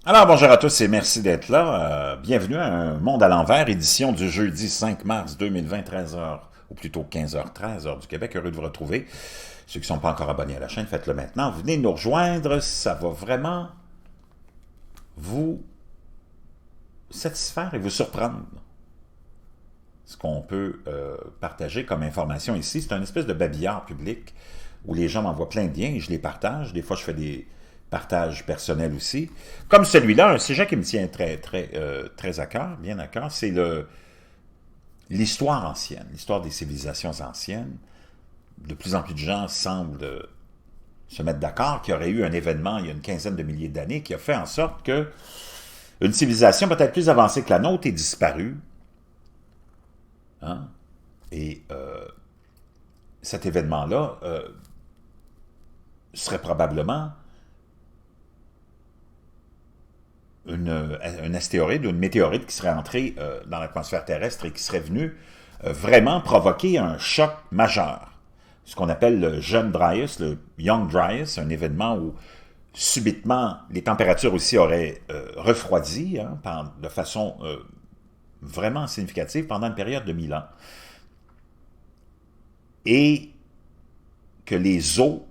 Alors, bonjour à tous et merci d'être là. Bienvenue à Un Monde à l'envers, édition du jeudi 5 mars 2020, 13h, ou plutôt 15h13, heure du Québec. Heureux de vous retrouver. Ceux qui ne sont pas encore abonnés à la chaîne, faites-le maintenant. Venez nous rejoindre, ça va vraiment vous satisfaire et vous surprendre. Ce qu'on peut partager comme information ici, c'est un espèce de babillard public où les gens m'envoient plein de liens et je les partage. Des fois, je fais des partages personnels aussi. Comme celui-là, un sujet qui me tient très à cœur, bien à cœur, c'est l'histoire ancienne, l'histoire des civilisations anciennes. De plus en plus de gens semblent se mettre d'accord qu'il y aurait eu un événement il y a une quinzaine de milliers d'années qui a fait en sorte que une civilisation peut-être plus avancée que la nôtre est disparue. Hein? Et cet événement-là serait probablement un astéroïde ou une météorite qui serait entrée dans l'atmosphère terrestre et qui serait venue vraiment provoquer un choc majeur. Ce qu'on appelle le jeune Dryas, le Young Dryas, un événement où subitement les températures aussi auraient refroidi de façon vraiment significative pendant une période de 1000 ans. Et que les eaux,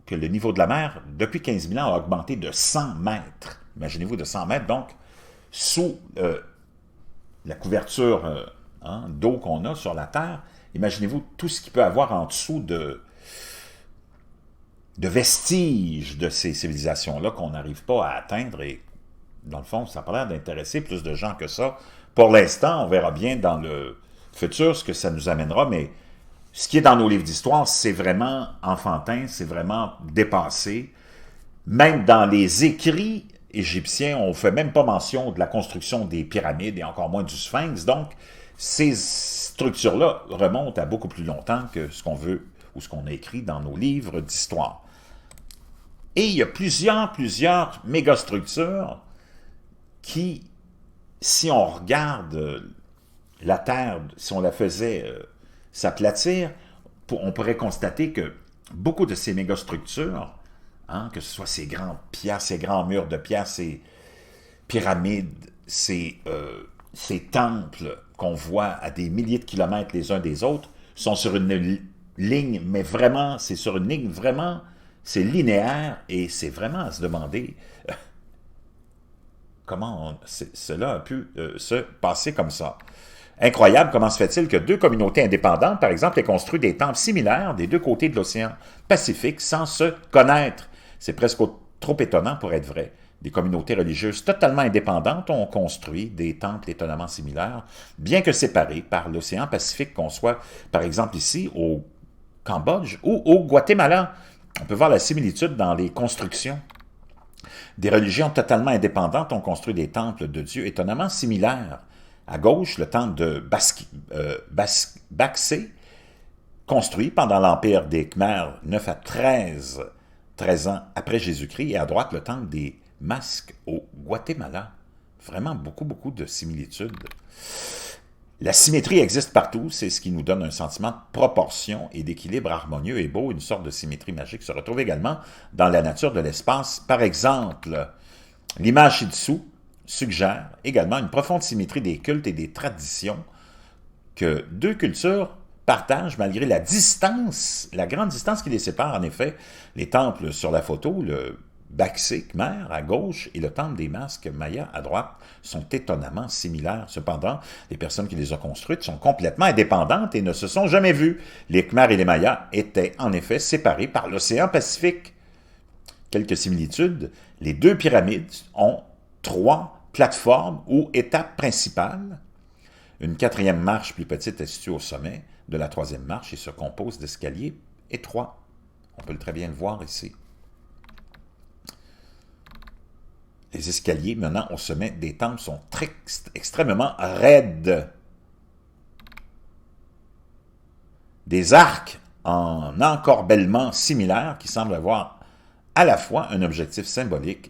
que le niveau de la mer, depuis 15 000 ans, a augmenté de 100 mètres. Imaginez-vous, de 100 mètres, donc, sous la couverture d'eau qu'on a sur la Terre. Imaginez-vous tout ce qu'il peut y avoir en dessous de vestiges de ces civilisations-là qu'on n'arrive pas à atteindre. Et dans le fond, ça n'a pas l'air d'intéresser plus de gens que ça. Pour l'instant, on verra bien dans le futur ce que ça nous amènera, mais ce qui est dans nos livres d'histoire, c'est vraiment enfantin, c'est vraiment dépassé. Même dans les écrits égyptiens, on ne fait même pas mention de la construction des pyramides et encore moins du Sphinx. Donc, ces structures-là remontent à beaucoup plus longtemps que ce qu'on veut ou ce qu'on a écrit dans nos livres d'histoire. Et il y a plusieurs mégastructures qui, si on regarde la Terre, si on la faisait s'aplatir, on pourrait constater que beaucoup de ces mégastructures, que ce soit ces grandes pierres, ces grands murs de pierre, ces pyramides, ces temples qu'on voit à des milliers de kilomètres les uns des autres, sont sur une ligne, mais vraiment, c'est sur une ligne vraiment, c'est linéaire et c'est vraiment à se demander comment cela a pu se passer comme ça. Incroyable, comment se fait-il que deux communautés indépendantes, par exemple, aient construit des temples similaires des deux côtés de l'océan Pacifique sans se connaître? C'est presque trop étonnant pour être vrai. Des communautés religieuses totalement indépendantes ont construit des temples étonnamment similaires, bien que séparés par l'océan Pacifique, qu'on soit, par exemple, ici, au Cambodge ou au Guatemala. On peut voir la similitude dans les constructions. Des religions totalement indépendantes ont construit des temples de Dieu étonnamment similaires. À gauche, le temple de Baksé, construit pendant l'Empire des Khmers 9 à 13 ans après Jésus-Christ, et à droite, le temple des Masques au Guatemala. Vraiment beaucoup de similitudes. La symétrie existe partout, c'est ce qui nous donne un sentiment de proportion et d'équilibre harmonieux et beau. Une sorte de symétrie magique se retrouve également dans la nature de l'espace. Par exemple, l'image ci-dessous suggère également une profonde symétrie des cultes et des traditions que deux cultures partagent malgré la distance, la grande distance qui les sépare. En effet, les temples sur la photo, le Baksé Khmer à gauche et le temple des Masques Maya à droite, sont étonnamment similaires. Cependant, les personnes qui les ont construites sont complètement indépendantes et ne se sont jamais vues. Les Khmer et les Mayas étaient en effet séparés par l'océan Pacifique. Quelques similitudes, les deux pyramides ont 3 plateformes ou étapes principales. Une quatrième marche plus petite est située au sommet de la troisième marche et se compose d'escaliers étroits. On peut très bien le voir ici. Les escaliers menant au sommet des temples sont extrêmement raides. Des arcs en encorbellement similaires qui semblent avoir à la fois un objectif symbolique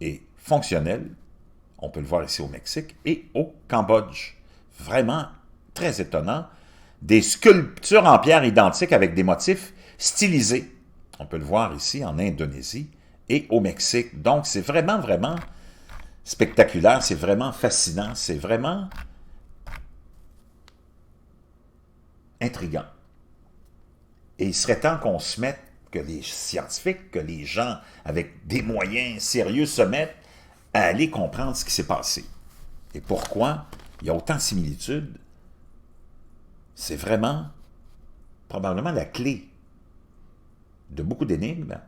et fonctionnel. On peut le voir ici au Mexique et au Cambodge. Vraiment très étonnant. Des sculptures en pierre identiques avec des motifs stylisés. On peut le voir ici en Indonésie et au Mexique. Donc, c'est vraiment, vraiment spectaculaire, c'est vraiment fascinant, c'est vraiment intriguant. Et il serait temps qu'on se mette, que les scientifiques, que les gens avec des moyens sérieux se mettent à aller comprendre ce qui s'est passé. Et pourquoi il y a autant de similitudes. C'est vraiment probablement la clé de beaucoup d'énigmes.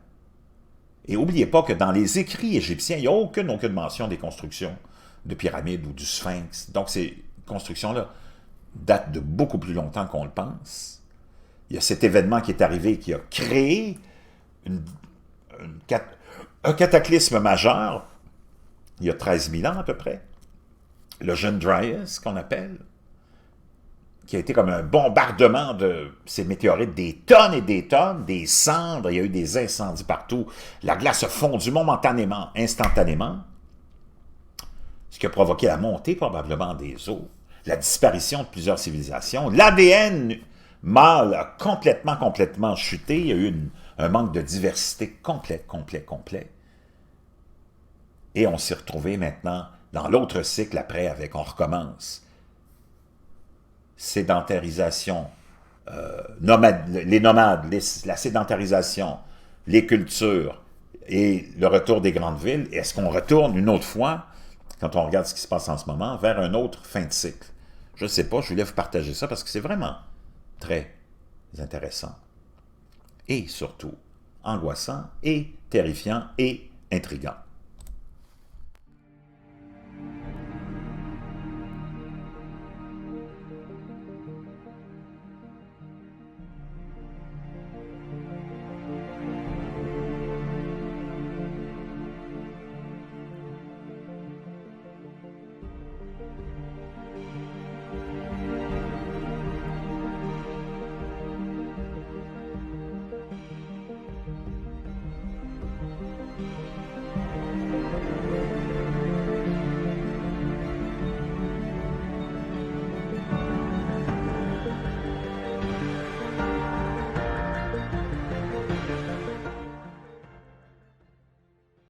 Et n'oubliez pas que dans les écrits égyptiens, il n'y a aucune mention des constructions de pyramides ou du sphinx. Donc ces constructions-là datent de beaucoup plus longtemps qu'on le pense. Il y a cet événement qui est arrivé, qui a créé un cataclysme majeur, il y a 13 000 ans à peu près, le jeune Dryas qu'on appelle, qui a été comme un bombardement de ces météorites, des tonnes et des tonnes, des cendres, il y a eu des incendies partout, la glace a fondu momentanément, instantanément, ce qui a provoqué la montée probablement des eaux, la disparition de plusieurs civilisations, l'ADN mâle a complètement chuté, il y a eu un manque de diversité complet. Et on s'est retrouvé maintenant dans l'autre cycle après avec, on recommence, sédentarisation, les nomades, la sédentarisation, les cultures et le retour des grandes villes. Est-ce qu'on retourne une autre fois, quand on regarde ce qui se passe en ce moment, vers un autre fin de cycle? Je ne sais pas, je voulais vous partager ça parce que c'est vraiment très intéressant. Et surtout, angoissant et terrifiant et intriguant.